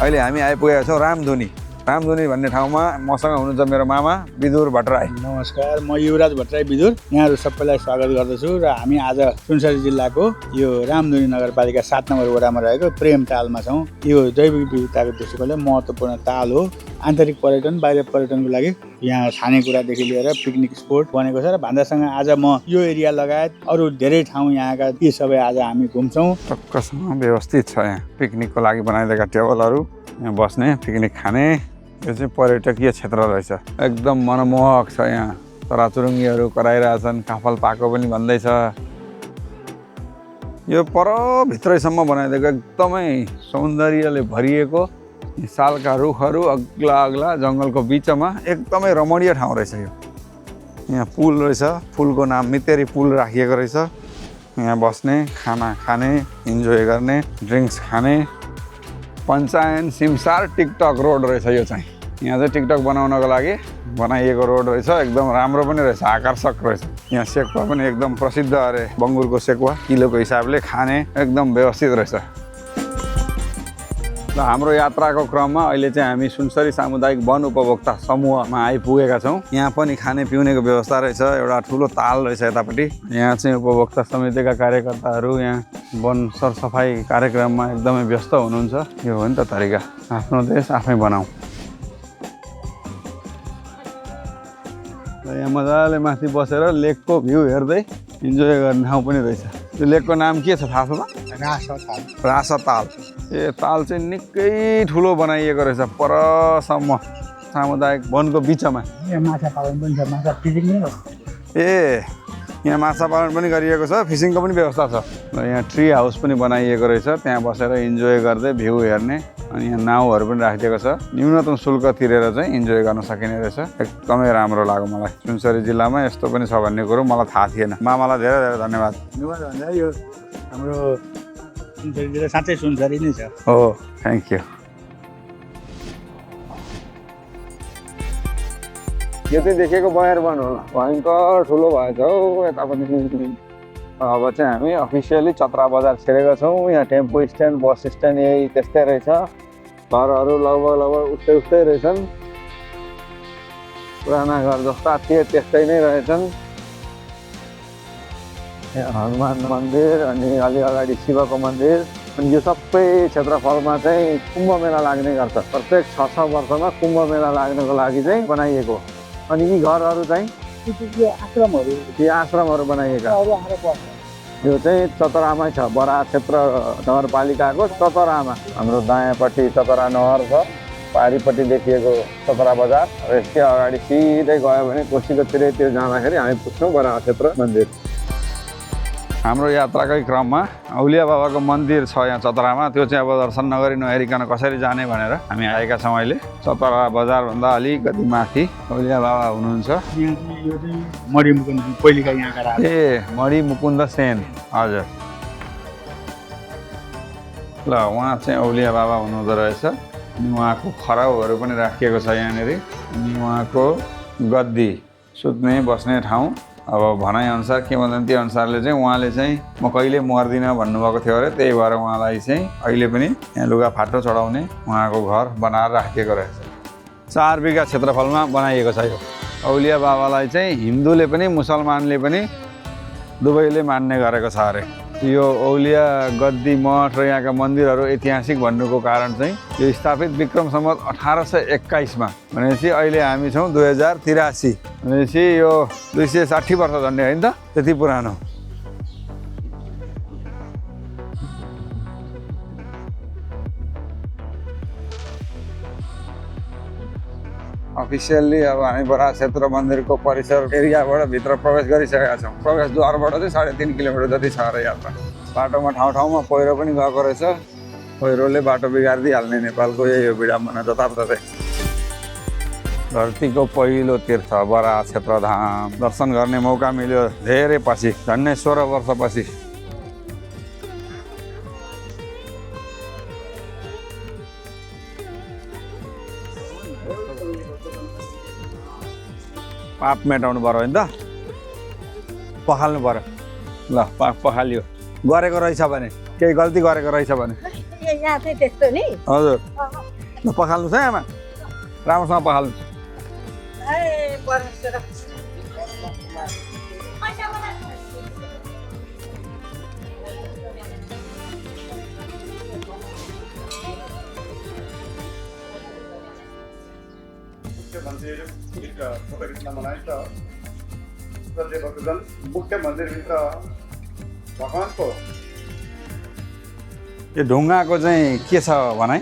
अहिले हामी आइपुगेका छौँ रामधुनी भन्ने ठाउँमा। मसँग हुनुहुन्छ मेरो मामा विदुर भट्टराई। नमस्कार, म युवराज भट्टराई विदुर। यहाँहरू सबैलाई स्वागत गर्दछु र हामी आज सुनसरी जिल्लाको यो रामधुनी नगरपालिका 7 नम्बर वडामा रहेको प्रेम तालमा छौँ। यो जैविक विविधताको दृष्टिकोणले महत्त्वपूर्ण ताल हो। आन्तरिक पर्यटन, बाहिर पर्यटनको लागि यहाँ खानेकुरादेखि लिएर पिकनिक स्पोट बनेको छ र भान्जासँग आज म यो एरिया लगायत अरू धेरै ठाउँ यहाँका यी सबै आज हामी घुम्छौँ। टक्कसँग व्यवस्थित छ यहाँ पिकनिकको लागि बनाइदिएका टेबलहरू, यहाँ बस्ने पिकनिक खाने। यो चाहिँ पर्यटकीय क्षेत्र रहेछ, एकदम मनमोहक छ। यहाँ चराचुरुङ्गीहरू कराइरहेछन्, काफल पाको पनि भन्दैछ। यो परभित्रैसम्म बनाइदिएको एकदमै सौन्दर्यले भरिएको सालका रुखहरू, अग्ला जङ्गलको बिचमा एकदमै रमणीय ठाउँ रहेछ यो। यहाँ पुल रहेछ, पुलको नाम मितेरी पुल राखिएको रहेछ। यहाँ बस्ने, खाना खाने, इन्जोय गर्ने, ड्रिङ्क्स खाने। पञ्चायन सिमसार टिकटक रोड रहेछ यो चाहिँ। यहाँ चाहिँ टिकटक बनाउनको लागि बनाइएको रोड रहेछ। एकदम राम्रो पनि रहेछ, आकर्षक रहेछ। यहाँ सेकुवा पनि एकदम प्रसिद्ध अरे, बङ्गुरको सेकुवा किलोको हिसाबले खाने, एकदम व्यवस्थित रहेछ। र हाम्रो यात्राको क्रममा अहिले चाहिँ हामी सुनसरी सामुदायिक वन उपभोक्ता समूहमा आइपुगेका छौँ। यहाँ पनि खाने पिउनेको व्यवस्था रहेछ। एउटा ठुलो ताल रहेछ यतापट्टि। यहाँ चाहिँ उपभोक्ता समितिका कार्यकर्ताहरू यहाँ वन सरसफाइ कार्यक्रममा एकदमै व्यस्त हुनुहुन्छ। यो हो नि त तरिका, आफ्नो देश आफै बनाऊ। र यहाँ मजाले माथि बसेर लेकको भ्यू हेर्दै इन्जोय गर्ने ठाउँ पनि रहेछ। त्यो लेकको नाम के छ थाहा छ त? रासा ताल। ए ताल चाहिँ निकै ठुलो बनाइएको रहेछ, परसम्म सामुदायिक वनको बिचमा। माछा पालन पनि छ, माछा फिसिङ नै हो। ए यहाँ माछा पालन पनि गरिएको छ, फिसिङको पनि व्यवस्था छ। र यहाँ ट्री हाउस पनि बनाइएको रहेछ, त्यहाँ बसेर इन्जोय गर्दै भ्यू हेर्ने। अनि यहाँ नाउहरू पनि राखिदिएको छ, न्यूनतम शुल्क तिरेर चाहिँ इन्जोय गर्न सकिने रहेछ। एकदमै राम्रो लाग्यो मलाई। सुनसरी जिल्लामा यस्तो पनि छ भन्ने कुरो मलाई थाहा थिएन। मामालाई धेरै धेरै धन्यवाद। भन्दा यो हाम्रो सुनसरी जिल्ला साँच्चै सुनसरी नै छ। हो, थ्याङ्क यू। यो चाहिँ देखेको बयर वन होला, भयङ्कर ठुलो भएछ हौ यतापट्टि। अब चाहिँ हामी अफिसियली चत्रा बजार छिरेका छौँ। यहाँ टेम्पो स्ट्यान्ड, बस स्ट्यान्ड यही त्यस्तै रहेछ। घरहरू लगभग उस्तै रहेछन्। पुराना घर जस्ता थिए त्यस्तै नै रहेछन्। हनुमान मन्दिर अनि अलि अगाडि शिवको मन्दिर। अनि यो सबै क्षेत्रफलमा चाहिँ कुम्भ मेला लाग्ने गर्छ। प्रत्येक 6 वर्षमा कुम्भ मेला लाग्नको लागि चाहिँ बनाइएको। अनि यी घरहरू चाहिँ आश्रमहरू बनाइएका। यो चाहिँ चतरामै छ, बराह क्षेत्र नगरपालिकाको चतरामा। हाम्रो दायाँपट्टि चतरा नहर छ, पारिपट्टि देखिएको चतरा बजार। र यसकै अगाडि सिधै गयो भने कोसीको तिरैतिर जाँदाखेरि हामी पुग्छौँ बराह क्षेत्र मन्दिर। हाम्रो यात्राकै क्रममा औलिया बाबाको मन्दिर छ यहाँ चतरामा। त्यो चाहिँ अब दर्शन नगरी नहेरिकन कसरी जाने भनेर हामी आएका छौँ। अहिले चतरा बजारभन्दा अलिकति माथि औलिया बाबा हुनुहुन्छ। यो चाहिँ मणिमुकुन्द पहिलेका यहाँका राजा। ए मणिमुकुन्द सेन, हजुर। ल उहाँ चाहिँ औलिया बाबा हुनुहुँदो रहेछ। अनि उहाँको खराउहरू पनि राखिएको छ यहाँनिर। अनि उहाँको गद्दी, सुत्ने बस्ने ठाउँ। अब भनाइअनुसार, किंवदन्ती अनुसारले चाहिँ उहाँले चाहिँ म कहिले मर्दिनँ भन्नुभएको थियो अरे। त्यही भएर उहाँलाई चाहिँ अहिले पनि यहाँ लुगा फाटो चढाउने उहाँको घर बनाएर राखिएको रहेछ। 4 बिघा क्षेत्रफलमा बनाइएको छ यो। औलिया बाबालाई चाहिँ हिन्दूले पनि मुसलमानले पनि दुवैले मान्ने गरेको छ अरे। यो औलिया गद्दी मठ र यहाँका मन्दिरहरू ऐतिहासिक भन्नुको कारण चाहिँ यो स्थापित विक्रम सम्वत 1821 भनेपछि अहिले हामी छौँ 2083 भनेपछि यो 260 वर्ष झन्डै होइन त, त्यति पुरानो। अफिसियल्ली अब हामी बराह क्षेत्र मन्दिरको परिसर एरियाबाट भित्र प्रवेश गरिसकेका छौँ। प्रवेशद्वारबाट चाहिँ 3.5 किलोमिटर जति छ अरे यात्रा। बाटोमा ठाउँ पहिले पनि गएको रहेछ। पहिरोले बाटो बिगारिदिइहाल्ने नेपालको यही हो विडम्बना जताततै। धरतीको पहिलो तीर्थ बराह क्षेत्रधाम दर्शन गर्ने मौका मिल्यो धेरै पछि, झन्डै 16 वर्षपछि। पाप मेटाउनु पर्यो होइन त, पखाल्नु पर्यो। ल पाप पखालियो, गरेको रहेछ भने, केही गल्ती गरेको रहेछ भने। यहाँ चाहिँ त्यस्तो नि। हजुर ल पखाल्नुहोस् है आमा राम्रोसँग पखाल्नुहोस् मुख्य मन्दिरभित्र भगवानको यो ढुङ्गाको चाहिँ के छ भनाइ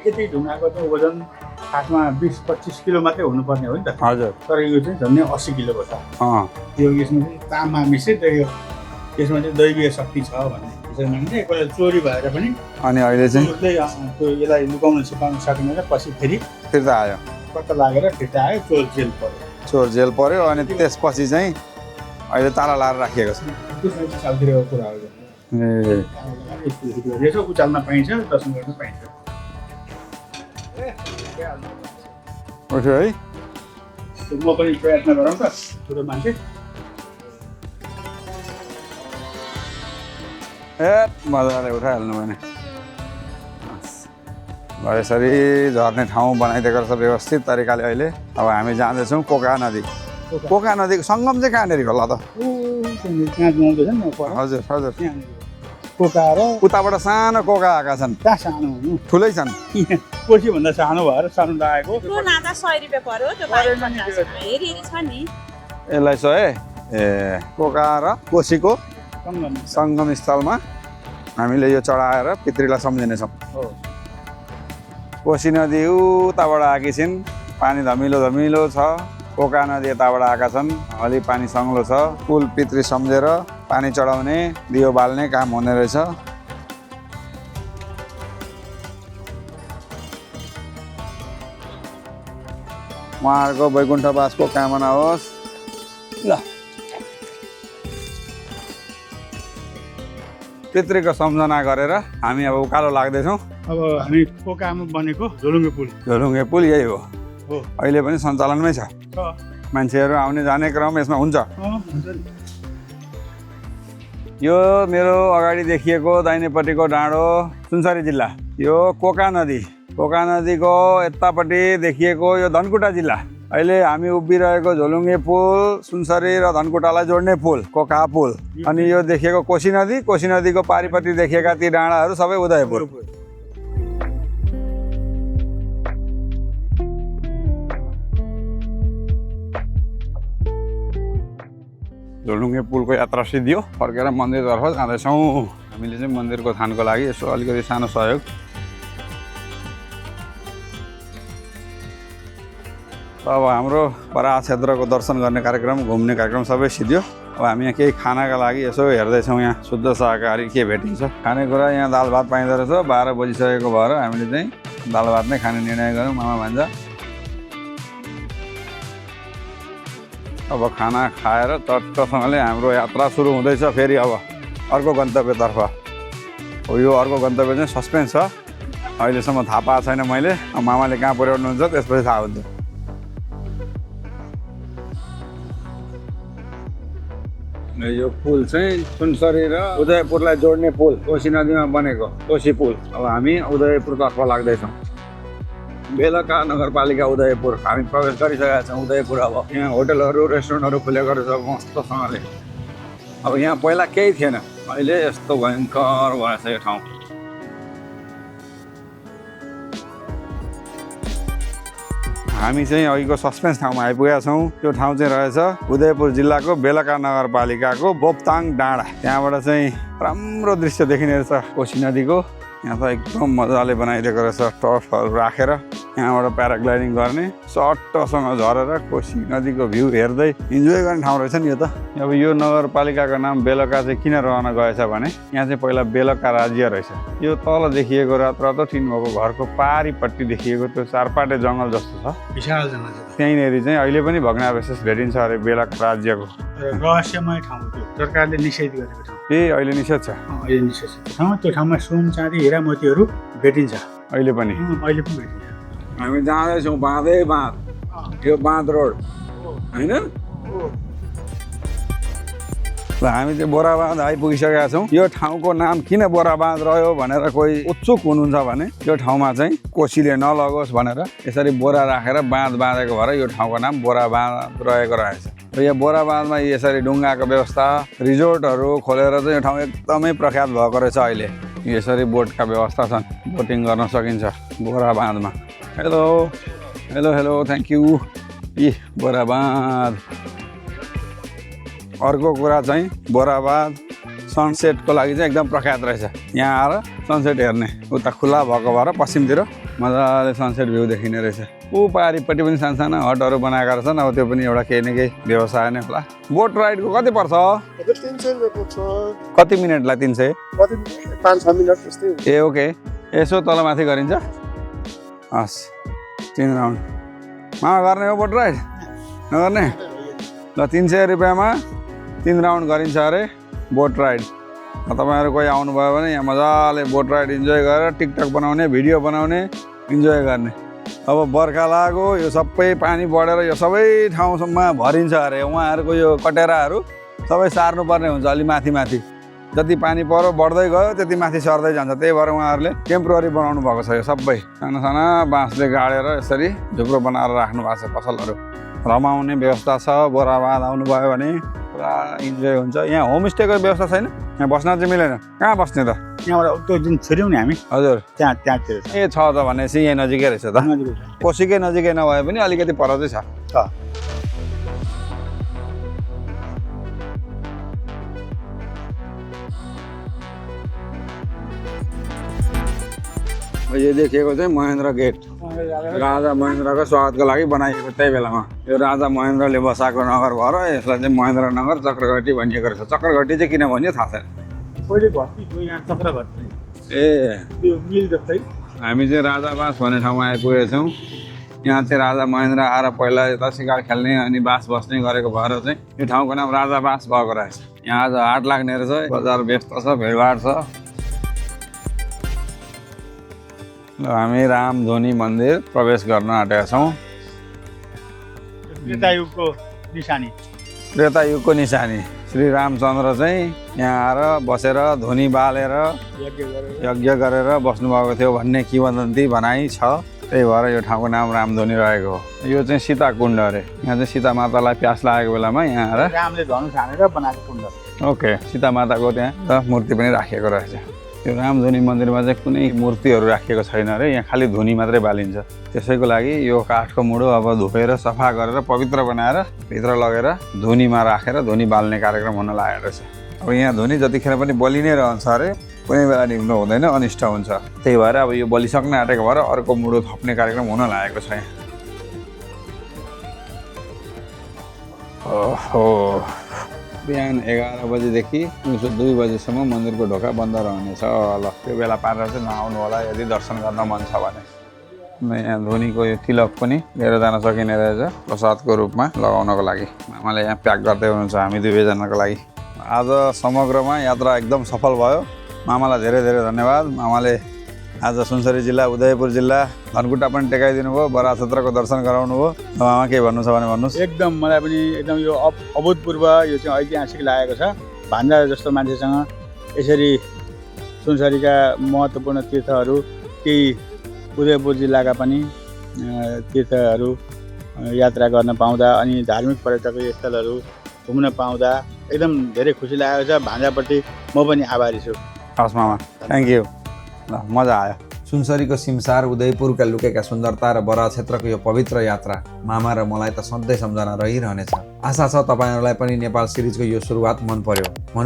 यति ढुङ्गाको चाहिँ वजन खासमा 20-25 किलो मात्रै हुनुपर्ने हो नि त हजुर तर यो चाहिँ झन्डै 80 किलोको छ यो यसमा चाहिँ तामा मिश्रित यो यसमा चाहिँ दैवीय शक्ति छ भन्ने विषयमा चाहिँ एकपल्ट चोरी भएर पनि अनि अहिले चाहिँ त्यो यसलाई लुकाउन सिकाउन सकिँदैन पछि फेरि फिर्ता आयो पत्ता लागेर फिर्ता आयो चोर जेल पर्यो अनि त्यसपछि चाहिँ अहिले ताला लाएर राखिएको छ त्यसमा सालतिरको कुरा हो ए यसो उचाल्न पाइन्छ दर्शन गर्न पाइन्छ उठ्यो है म पनि प्रयत्न गरौँ त ठुलो मान्छे ए मजाले उठाइहाल्नु भने यसरी झर्ने ठाउँ बनाइदिएको रहेछ व्यवस्थित तरिकाले अहिले अब हामी जाँदैछौँ कोका नदी कोका नदीको सङ्गम चाहिँ कहाँनिर होला त त्यहाँ जाँदैछ नि हजुर हजुर कोका र उताबाट सानो कोका आएका छन् कहाँ सानो हुनु ठुलै छन् कोसी भन्दा सानो भएर सानो लागेको यसलाई सो है ए कोका र कोसीको सङ्गम स्थलमा हामीले यो चढाएर पितृलाई सम्झिनेछौँ कोसी नदी उताबाट आएकी छिन् पानी धमिलो धमिलो छ कोका नदी यताबाट आएका छन् अलि पानी सङ्लो छ कुल पितृ सम्झेर पानी चढाउने दियो बाल्ने काम हुने रहेछ उहाँहरूको वैकुण्ठवासको कामना होस् ल पितृको सम्झना गरेर हामी अब उकालो लाग्दैछौँ अब हामी कोकामा बनेको झोलुङ्गे पुल यही हो अहिले पनि सञ्चालनमै छ मान्छेहरू आउने जाने क्रम यसमा हुन्छ यो मेरो अगाडि देखिएको दाहिनेपट्टिको डाँडो सुनसरी जिल्ला यो कोका नदीको यतापट्टि देखिएको यो धनकुटा जिल्ला अहिले हामी उभिरहेको झोलुङ्गे पुल सुनसरी र धनकुटालाई जोड्ने पुल कोका पुल अनि यो देखिएको कोसी नदीको पारिपट्टि देखिएका ती डाँडाहरू सबै उदयपुर झोलुङ्गे पुलको यात्रा सिद्धियो फर्केर मन्दिरतर्फ जाँदैछौँ हामीले चाहिँ मन्दिरको थानको लागि यसो अलिकति सानो सहयोग अब हाम्रो पराह क्षेत्रको दर्शन गर्ने कार्यक्रम घुम्ने कार्यक्रम सबै सिद्धियो अब हामी यहाँ केही खानाका लागि यसो हेर्दैछौँ यहाँ शुद्ध शाकाहारी के भेटिन्छ खानेकुरा यहाँ दाल भात पाइँदो रहेछ 12 बजिसकेको भएर हामीले चाहिँ दाल भात नै खाने निर्णय गऱ्यौँ मामा भान्जा अब खाना खाएर चट्टसँगले हाम्रो यात्रा सुरु हुँदैछ फेरि अब अर्को गन्तव्यतर्फ हो यो अर्को गन्तव्य चाहिँ सस्पेन्स छ अहिलेसम्म थाहा पाएको छैन मैले मामाले कहाँ पुर्याउनुहुन्छ त्यसपछि थाहा हुन्छ यो पुल चाहिँ सुनसरी र उदयपुरलाई जोड्ने पुल कोसी नदीमा बनेको कोसी पुल अब हामी उदयपुरतर्फ लाग्दैछौँ बेलका नगरपालिका उदयपुर हामी प्रवेश गरिसकेका छौँ उदयपुर अब यहाँ होटलहरू रेस्टुरेन्टहरू खुलेको रहेछ मस्तसँगले अब यहाँ पहिला केही थिएन अहिले यस्तो भयङ्कर भएछ यो ठाउँ हामी चाहिँ अघिको सस्पेन्स ठाउँमा आइपुगेका छौँ त्यो ठाउँ चाहिँ रहेछ उदयपुर जिल्लाको बेलका नगरपालिकाको बोप्ताङ डाँडा त्यहाँबाट चाहिँ राम्रो दृश्य देखिने रहेछ कोसी नदीको यहाँ त एकदम मजाले बनाइदिएको रहेछ टर्फहरू राखेर यहाँबाट प्याराग्लाइडिङ गर्ने सट्टसँग झरेर कोसी नदीको भ्यू हेर्दै इन्जोय गर्ने ठाउँ रहेछ नि यो त अब यो नगरपालिकाको नाम बेलका चाहिँ किन रहन गएछ भने यहाँ चाहिँ पहिला बेलका राज्य रहेछ यो तल देखिएको रातो टिन भएको घरको पारिपट्टि देखिएको त्यो चारपाटे जङ्गल जस्तो छ विशाल जङ्गल त्यहीँनिर चाहिँ अहिले पनि भग्नावशेष भेटिन्छ अरे बेलका राज्यको रहस्यमय ठाउँ त्यो सरकारले निषेध गरेको ठाउँ ए अहिले निषेध छ अहिले निषेध छ त्यो ठाउँमा सुन चाँदी हिरा मोतीहरू भेटिन्छ अहिले पनि भेटिन्छ हामी जाँदैछौँ बाँधै बाँध यो बाँध रोड होइन ल हामी चाहिँ बोराबाँध आइपुगिसकेका छौँ। यो ठाउँको नाम किन बोराबाँध रह्यो भनेर कोही उत्सुक हुनुहुन्छ भने यो ठाउँमा चाहिँ कोसीले नलगोस् भनेर यसरी बोरा राखेर बाँध बाँधेको भएर यो ठाउँको नाम बोराबाँध रहेको रहेछ। र यो बोराबाँधमा यसरी ढुङ्गाको व्यवस्था रिजोर्टहरू खोलेर चाहिँ यो ठाउँ एकदमै प्रख्यात भएको रहेछ। अहिले यसरी बोटका व्यवस्था छन्, बोटिङ गर्न सकिन्छ बोराबाँधमा। Hello hello hello thank you. यी बोराबाँध। अर्को कुरा चाहिँ बोराबाँध सनसेटको लागि चाहिँ एकदम प्रख्यात रहेछ। यहाँ आएर सनसेट हेर्ने, उता खुला भएको भएर पश्चिमतिर मजाले सनसेट भ्यू देखिने रहेछ। ऊ पारिपट्टि पनि सानसाना हटहरू बनाएका रहेछन्। अब त्यो पनि एउटा केही न केही व्यवसाय नै होला। बोट राइडको कति पर्छ? 300 रुपियाँ पर्छ। कति मिनटलाई 300? 5-6 मिनट जस्तै। ए ओके। यसो तलमाथि गरिन्छ? हस् 3 राउन्ड। मामा गर्ने हो बोट राइड? नगर्ने? ल 300 रुपियाँमा 3 राउन्ड गरिन्छ अरे बोट राइड। तपाईँहरू कोही आउनुभयो भने यहाँ मजाले बोट राइड इन्जोय गरेर टिकटक बनाउने, भिडियो बनाउने, इन्जोय गर्ने। अब बर्खा लाग्यो, यो सबै पानी बढेर यो सबै ठाउँसम्म भरिन्छ अरे। उहाँहरूको यो कटेराहरू सबै सार्नुपर्ने हुन्छ अलि माथि माथि। जति पानी पऱ्यो बढ्दै गयो त्यति माथि सर्दै जान्छ। त्यही भएर उहाँहरूले टेम्पोररी बनाउनु भएको छ। यो सबै साना साना बाँसले गाडेर यसरी झुप्रो बनाएर राख्नु भएको छ पसलहरू। रमाउने व्यवस्था छ। बोराबाँध आउनुभयो भने पुरा इन्जोय हुन्छ। यहाँ होमस्टेको व्यवस्था छैन? यहाँ बस्न चाहिँ मिलेन? कहाँ बस्ने त? यहाँबाट त्यो जुन छिर्यौँ नि हामी हजुर त्यहाँतिर ए छ त भनेपछि यहीँ नजिकै रहेछ त। कोसीकै नजिकै नभए पनि अलिकति पर चाहिँ छ। यो देखिएको चाहिँ महेन्द्र गेट, राजा महेन्द्रको स्वागतको लागि बनाइएको त्यही बेलामा। यो राजा महेन्द्रले बसाएको नगर भएर यसलाई चाहिँ महेन्द्र नगर चक्रघटी भनिएको रहेछ। चक्रघटी चाहिँ किन भनियो थाहा छैन। ए हामी चाहिँ राजाबास भन्ने ठाउँमा आइपुगेका छौँ। यहाँ चाहिँ राजा महेन्द्र आएर पहिला यता सिकार खेल्ने अनि बास बस्ने गरेको भएर चाहिँ यो ठाउँको नाम राजाबास भएको रहेछ। यहाँ आज हाट लाग्ने रहेछ, बजार व्यस्त छ, भिडभाड छ। ल हामी रामधुनी मन्दिर प्रवेश गर्न आँटेका छौँ। त्रेतायुगको निशानी। त्रेतायुगको निशानी। श्री रामचन्द्र चाहिँ यहाँ आएर बसेर धुनी बालेर यज्ञ गरेर बस्नुभएको थियो भन्ने किंवदन्ती भनाइ छ। त्यही भएर यो ठाउँको नाम रामधुनी रहेको हो। यो चाहिँ सीता कुण्ड अरे। यहाँ चाहिँ सीता मातालाई प्यास लागेको बेलामा यहाँ आएर रामले धनुष हानेर बनाएको कुण्ड। ओके। सीता माताको त्यहाँ मूर्ति पनि राखिएको रहेछ। यो रामधुनी मन्दिरमा चाहिँ कुनै मूर्तिहरू राखिएको छैन अरे। यहाँ खालि धुनी मात्रै बालिन्छ। त्यसैको लागि यो काठको मुढो अब धोएर सफा गरेर पवित्र बनाएर भित्र लगेर धुनीमा राखेर धुनी बाल्ने कार्यक्रम हुन लागेको रहेछ। अब यहाँ धुनी जतिखेर पनि बलि नै रहन्छ अरे, कुनै बेला निक्नु हुँदैन, अनिष्ट हुन्छ। त्यही भएर अब यो बलिसक्न आँटेको भएर अर्को मुढो थप्ने कार्यक्रम हुन लागेको छ यहाँ। ओहो, बिहान 11 बजेदेखि दिउँसो 2 बजेसम्म मन्दिरको ढोका बन्द रहनेछ। ल त्यो बेला पारेर चाहिँ नआउनु होला यदि दर्शन गर्न मन छ भने। यहाँ धुनीको यो तिलक पनि लिएर जान सकिने रहेछ प्रसादको रूपमा लगाउनको लागि। आमाले यहाँ प्याक गर्दै हुनुहुन्छ हामी दुवैजनाको लागि। आज समग्रमा यात्रा एकदम सफल भयो। मामालाई धेरै धेरै धन्यवाद। मामाले आज सुनसरी जिल्ला, उदयपुर जिल्ला धनकुटा पनि टेकाइदिनु भयो, बरा क्षेत्रको दर्शन गराउनु भयो। मामा के भन्नु छ भने भन्नुहोस्। एकदम मलाई पनि एकदम यो अभूतपूर्व यो चाहिँ ऐतिहासिक लागेको छ। भान्जा जस्तो मान्छेसँग यसरी सुनसरीका महत्त्वपूर्ण तीर्थहरू, केही उदयपुर जिल्लाका पनि तीर्थहरू यात्रा गर्न पाउँदा अनि धार्मिक पर्यटकीय स्थलहरू घुम्न पाउँदा एकदम धेरै खुसी लागेको छ। भान्जापट्टि म पनि आभारी छु। हस् मामा, थ्याङ्क यू। ल मजा आयो। सुनसरीको सिमसार, उदयपुरका लुकेका सुन्दरता र बरा क्षेत्रको यो पवित्र यात्रा मामा र मलाई त सधैँ सम्झना रहिरहनेछ। आशा छ तपाईँहरूलाई पनि नेपाल सिरिजको यो सुरुवात मन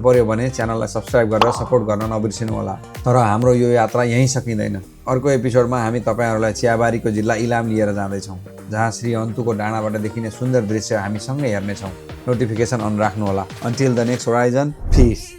पर्यो भने च्यानललाई सब्सक्राइब गरेर सपोर्ट गर्न नबिर्सिनु होला। तर हाम्रो यो यात्रा यहीँ सकिँदैन। अर्को एपिसोडमा हामी तपाईँहरूलाई चियाबारीको जिल्ला इलाम लिएर जाँदैछौँ, जहाँ श्री अन्तुको डाँडाबाट देखिने सुन्दर दृश्य हामी सँगै हेर्नेछौँ। नोटिफिकेसन अन राख्नुहोला। Until the next horizon, piece.